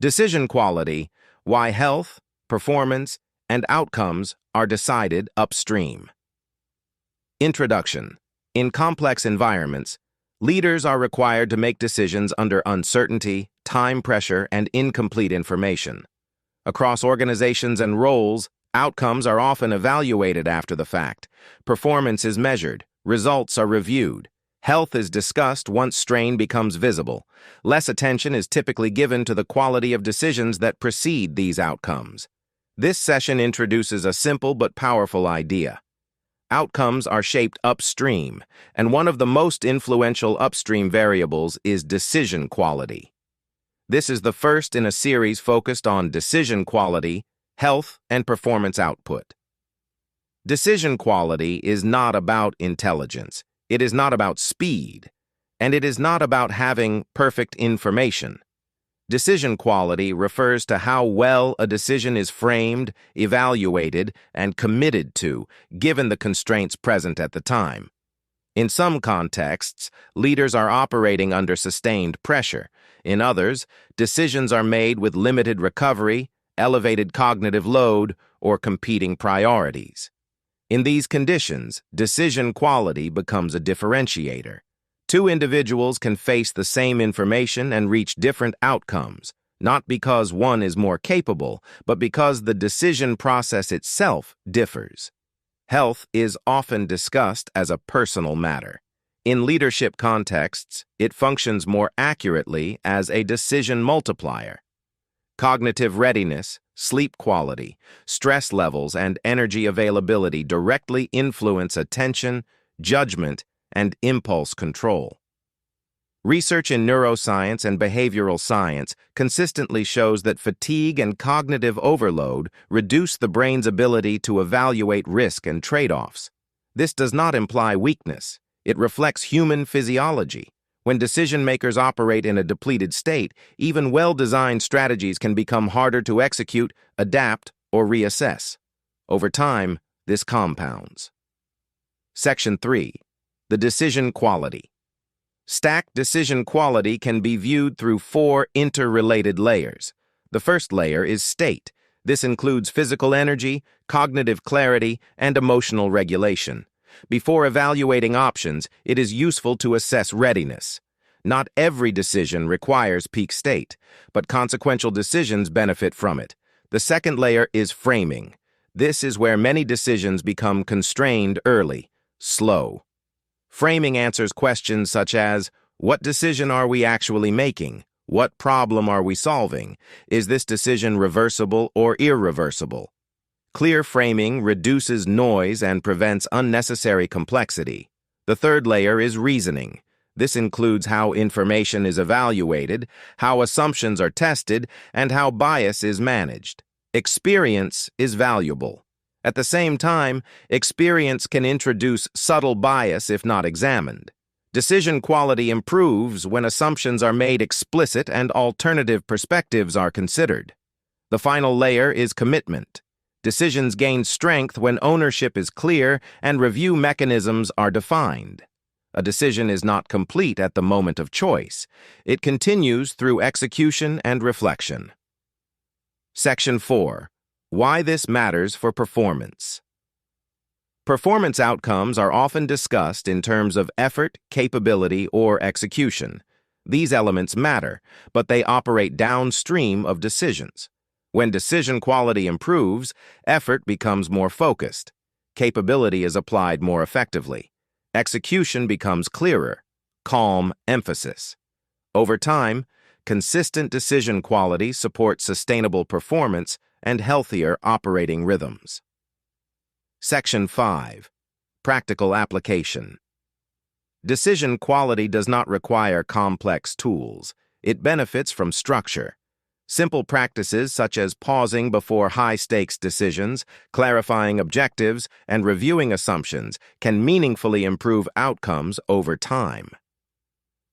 Decision quality, why health, performance, and outcomes are decided upstream. Introduction. In complex environments, leaders are required to make decisions under uncertainty, time pressure, and incomplete information. Across organizations and roles, outcomes are often evaluated after the fact. Performance is measured, results are reviewed. Health is discussed once strain becomes visible. Less attention is typically given to the quality of decisions that precede these outcomes. This session introduces a simple but powerful idea. Outcomes are shaped upstream, and one of the most influential upstream variables is decision quality. This is the first in a series focused on decision quality, health, and performance output. Decision quality is not about intelligence. It is not about speed, and it is not about having perfect information. Decision quality refers to how well a decision is framed, evaluated, and committed to, given the constraints present at the time. In some contexts, leaders are operating under sustained pressure. In others, decisions are made with limited recovery, elevated cognitive load, or competing priorities. In these conditions, decision quality becomes a differentiator. Two individuals can face the same information and reach different outcomes, not because one is more capable, but because the decision process itself differs. Health is often discussed as a personal matter. In leadership contexts, it functions more accurately as a decision multiplier. Cognitive readiness, sleep quality, stress levels, and energy availability directly influence attention, judgment, and impulse control. Research in neuroscience and behavioral science consistently shows that fatigue and cognitive overload reduce the brain's ability to evaluate risk and trade-offs. This does not imply weakness. It reflects human physiology. When decision-makers operate in a depleted state, even well-designed strategies can become harder to execute, adapt, or reassess. Over time, this compounds. Section 3. The decision quality. Stacked decision quality can be viewed through 4 interrelated layers. The first layer is state. This includes physical energy, cognitive clarity, and emotional regulation. Before evaluating options, it is useful to assess readiness. Not every decision requires peak state, but consequential decisions benefit from it. The second layer is framing. This is where many decisions become constrained early, slow. Framing answers questions such as, what decision are we actually making? What problem are we solving? Is this decision reversible or irreversible? Clear framing reduces noise and prevents unnecessary complexity. The third layer is reasoning. This includes how information is evaluated, how assumptions are tested, and how bias is managed. Experience is valuable. At the same time, experience can introduce subtle bias if not examined. Decision quality improves when assumptions are made explicit and alternative perspectives are considered. The final layer is commitment. Decisions gain strength when ownership is clear and review mechanisms are defined. A decision is not complete at the moment of choice. It continues through execution and reflection. Section 4. Why this matters for performance. Performance outcomes are often discussed in terms of effort, capability, or execution. These elements matter, but they operate downstream of decisions. When decision quality improves, effort becomes more focused. Capability is applied more effectively. Execution becomes clearer, calm emphasis. Over time, consistent decision quality supports sustainable performance and healthier operating rhythms. Section 5. Practical application. Decision quality does not require complex tools. It benefits from structure. Simple practices such as pausing before high-stakes decisions, clarifying objectives, and reviewing assumptions can meaningfully improve outcomes over time.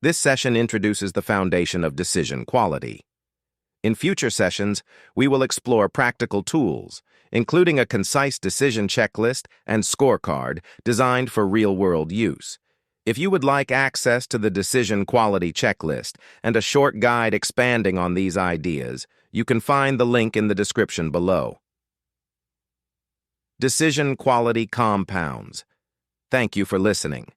This session introduces the foundation of decision quality. In future sessions, we will explore practical tools, including a concise decision checklist and scorecard designed for real-world use. If you would like access to the Decision Quality Checklist and a short guide expanding on these ideas, you can find the link in the description below. Decision Quality Compounds. Thank you for listening.